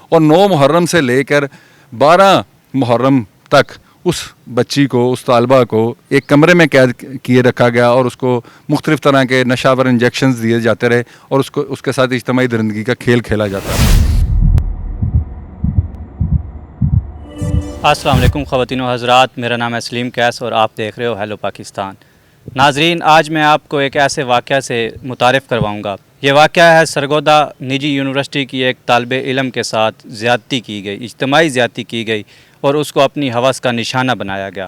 اور 9 محرم سے لے کر 12 محرم تک اس بچی کو، اس طالبہ کو ایک کمرے میں قید کیے رکھا گیا اور اس کو مختلف طرح کے نشاور انجیکشنز دیے جاتے رہے اور اس کے ساتھ اجتماعی درندگی کا کھیل کھیلا جاتا ہے۔ السلام علیکم خواتین و حضرات، میرا نام ہے سلیم کیس اور آپ دیکھ رہے ہو ہیلو پاکستان۔ ناظرین، آج میں آپ کو ایک ایسے واقعہ سے متعارف کرواؤں گا۔ یہ واقعہ ہے سرگودا نجی یونیورسٹی کی ایک طالب علم کے ساتھ زیادتی کی گئی، اجتماعی زیادتی کی گئی اور اس کو اپنی ہوس کا نشانہ بنایا گیا۔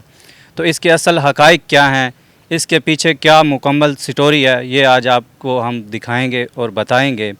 تو اس کے اصل حقائق کیا ہیں، اس کے پیچھے کیا مکمل سٹوری ہے، یہ آج آپ کو ہم دکھائیں گے اور بتائیں گے۔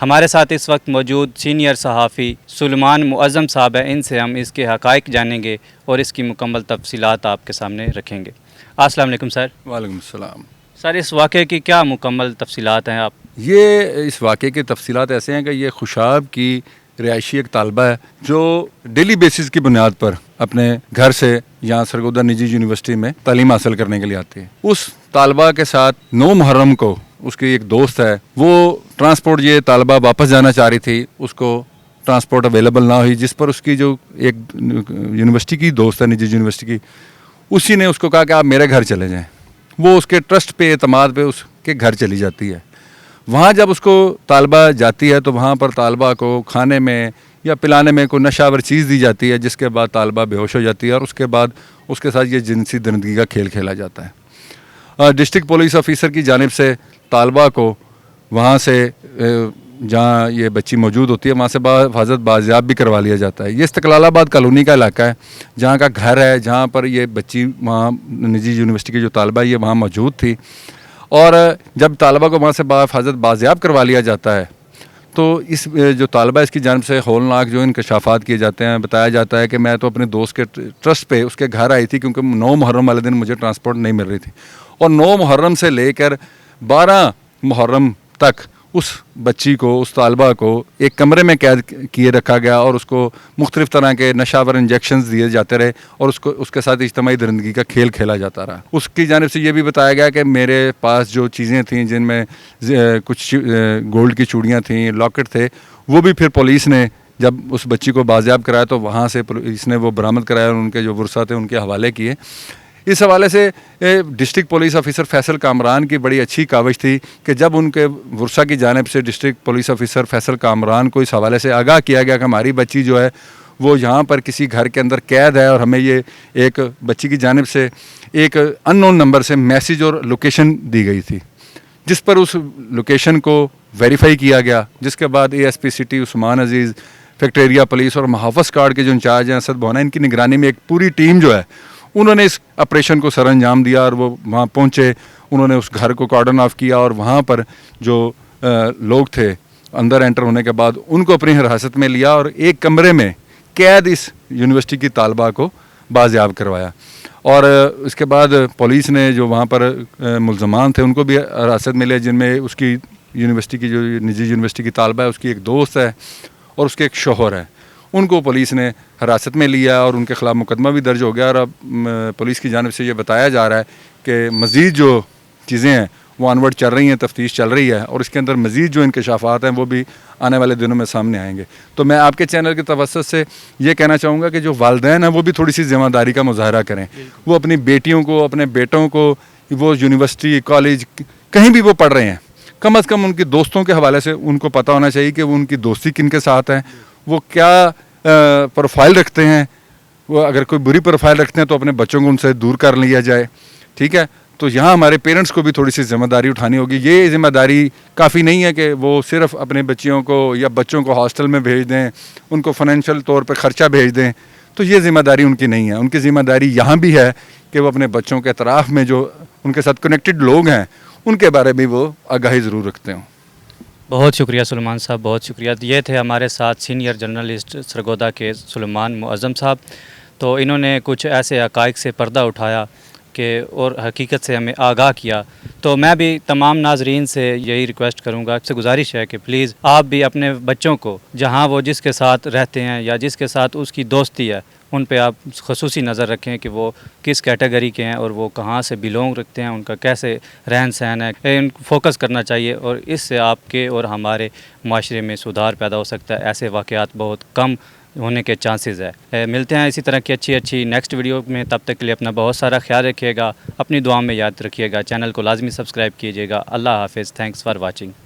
ہمارے ساتھ اس وقت موجود سینئر صحافی سلیمان معظم صاحب ہیں، ان سے ہم اس کے حقائق جانیں گے اور اس کی مکمل تفصیلات آپ کے سامنے رکھیں گے۔ السلام علیکم سر۔ وعلیکم السلام۔ سر، اس واقعے کی کیا مکمل تفصیلات ہیں آپ؟ یہ اس واقعے کی تفصیلات ایسے ہیں کہ یہ خوشاب کی رہائشی ایک طالبہ ہے جو ڈیلی بیسس کی بنیاد پر اپنے گھر سے یہاں سرگودا نجی یونیورسٹی میں تعلیم حاصل کرنے کے لیے آتی ہے۔ اس طالبہ کے ساتھ 9 محرم کو اس کی ایک دوست ہے، وہ ٹرانسپورٹ، یہ طالبہ واپس جانا چاہ رہی تھی، اس کو ٹرانسپورٹ اویلیبل نہ ہوئی، جس پر اس کی جو ایک یونیورسٹی کی دوست ہے، نجی یونیورسٹی کی، اسی نے اس کو کہا کہ آپ میرے گھر چلے جائیں۔ وہ اس کے ٹرسٹ پہ، اعتماد پہ اس کے گھر چلی جاتی ہے۔ وہاں جب اس کو طالبہ جاتی ہے تو وہاں پر طالبہ کو کھانے میں یا پلانے میں کوئی نشہ آور چیز دی جاتی ہے، جس کے بعد طالبہ بے ہوش ہو جاتی ہے اور اس کے بعد اس کے ساتھ یہ جنسی درندگی کا کھیل کھیلا جاتا ہے۔ ڈسٹرکٹ پولیس آفیسر کی جانب سے طالبہ کو وہاں سے جہاں یہ بچی موجود ہوتی ہے وہاں سے حفاظت بازیاب بھی کروا لیا جاتا ہے۔ یہ استقلال آباد کالونی کا علاقہ ہے، جہاں کا گھر ہے، جہاں پر یہ بچی وہاں نجی یونیورسٹی کی جو طالبہ ہے یہ وہاں موجود تھی۔ اور جب طالبہ کو وہاں سے حفاظت بازیاب کروا لیا جاتا ہے تو اس جو طالبہ اس کی جانب سے ہولناک جو انکشافات کیے جاتے ہیں، بتایا جاتا ہے کہ میں تو اپنے دوست کے ٹرسٹ پہ اس کے گھر آئی تھی کیونکہ 9 محرم والے دن مجھے ٹرانسپورٹ نہیں مل رہی تھی، اور 9 محرم سے لے کر 12 محرم تک اس بچی کو، اس طالبہ کو ایک کمرے میں قید کیے رکھا گیا اور اس کو مختلف طرح کے نشاور انجیکشنز دیے جاتے رہے اور اس کے ساتھ اجتماعی درندگی کا کھیل کھیلا جاتا رہا۔ اس کی جانب سے یہ بھی بتایا گیا کہ میرے پاس جو چیزیں تھیں، جن میں کچھ گولڈ کی چوڑیاں تھیں، لاکٹ تھے، وہ بھی پھر پولیس نے جب اس بچی کو بازیاب کرایا تو وہاں سے پولیس نے وہ برآمد کرایا اور ان کے جو ورثہ تھے ان کے حوالے کیے۔ اس حوالے سے district police officer Faisal Kamran کی بڑی اچھی کاوش تھی کہ جب ان کے ورثہ کی جانب سے district police officer Faisal Kamran کو اس حوالے سے آگاہ کیا گیا کہ ہماری بچی جو ہے وہ یہاں پر کسی گھر کے اندر قید ہے، اور ہمیں یہ ایک بچی کی جانب سے ایک ان نون نمبر سے میسیج اور لوکیشن دی گئی تھی، جس پر اس لوکیشن کو ویریفائی کیا گیا، جس کے بعد A S P city Usman Aziz, factory area police اور محافظ کارڈ کے جو انچارج ہیں اسد بونا، ان کی نگرانی میں ایک پوری ٹیم جو ہے انہوں نے اس آپریشن کو سر انجام دیا اور وہ وہاں پہنچے۔ انہوں نے اس گھر کو کارڈن آف کیا اور وہاں پر جو لوگ تھے اندر انٹر ہونے کے بعد ان کو اپنی حراست میں لیا اور ایک کمرے میں قید اس یونیورسٹی کی طالبہ کو بازیاب کروایا۔ اور اس کے بعد پولیس نے جو وہاں پر ملزمان تھے ان کو بھی حراست میں لیا، جن میں اس کی یونیورسٹی کی جو نجی یونیورسٹی کی طالبہ ہے اس کی ایک دوست ہے اور اس کے ایک شوہر ہے، ان کو پولیس نے حراست میں لیا اور ان کے خلاف مقدمہ بھی درج ہو گیا۔ اور اب پولیس کی جانب سے یہ بتایا جا رہا ہے کہ مزید جو چیزیں ہیں وہ آنورڈ چل رہی ہیں، تفتیش چل رہی ہے اور اس کے اندر مزید جو انکشافات ہیں وہ بھی آنے والے دنوں میں سامنے آئیں گے۔ تو میں آپ کے چینل کے توسط سے یہ کہنا چاہوں گا کہ جو والدین ہیں وہ بھی تھوڑی سی ذمہ داری کا مظاہرہ کریں، وہ اپنی بیٹیوں کو، اپنے بیٹوں کو، وہ یونیورسٹی، کالج، کہیں بھی وہ پڑھ رہے ہیں، کم از کم ان کی دوستوں کے حوالے سے ان کو پتہ ہونا چاہیے کہ وہ ان کی دوستی کن کے ساتھ ہے، وہ کیا پروفائل رکھتے ہیں۔ وہ اگر کوئی بری پروفائل رکھتے ہیں تو اپنے بچوں کو ان سے دور کر لیا جائے، ٹھیک ہے۔ تو یہاں ہمارے پیرنٹس کو بھی تھوڑی سی ذمہ داری اٹھانی ہوگی۔ یہ ذمہ داری کافی نہیں ہے کہ وہ صرف اپنے بچیوں کو یا بچوں کو ہاسٹل میں بھیج دیں، ان کو فائنینشیل طور پہ خرچہ بھیج دیں، تو یہ ذمہ داری ان کی نہیں ہے۔ ان کی ذمہ داری یہاں بھی ہے کہ وہ اپنے بچوں کے اطراف میں جو ان کے ساتھ کنیکٹڈ لوگ ہیں ان کے بارے میں وہ آگاہی ضرور رکھتے ہوں۔ بہت شکریہ سلیمان صاحب، بہت شکریہ۔ یہ تھے ہمارے ساتھ سینئر جرنلسٹ سرگودا کے سلیمان معظم صاحب۔ تو انہوں نے کچھ ایسے حقائق سے پردہ اٹھایا کہ اور حقیقت سے ہمیں آگاہ کیا. تو میں بھی تمام ناظرین سے یہی ریکویسٹ کروں گا، آپ سے گزارش ہے کہ پلیز آپ بھی اپنے بچوں کو جہاں وہ جس کے ساتھ رہتے ہیں یا جس کے ساتھ اس کی دوستی ہے ان پہ آپ خصوصی نظر رکھیں کہ وہ کس کیٹیگری کے ہیں اور وہ کہاں سے بلونگ رکھتے ہیں، ان کا کیسے رہن سہن ہے، ان کو فوکس کرنا چاہیے اور اس سے آپ کے اور ہمارے معاشرے میں سدھار پیدا ہو سکتا ہے. ایسے واقعات بہت کم ہونے کے چانسز ہے. ملتے ہیں اسی طرح کی اچھی نیکسٹ ویڈیو میں. تب تک کے لیے اپنا بہت سارا خیال رکھیے گا، اپنی دعا میں یاد رکھیے گا. چینل کو لازمی سبسکرائب کیجیے گا. اللہ حافظ. Thanks for watching.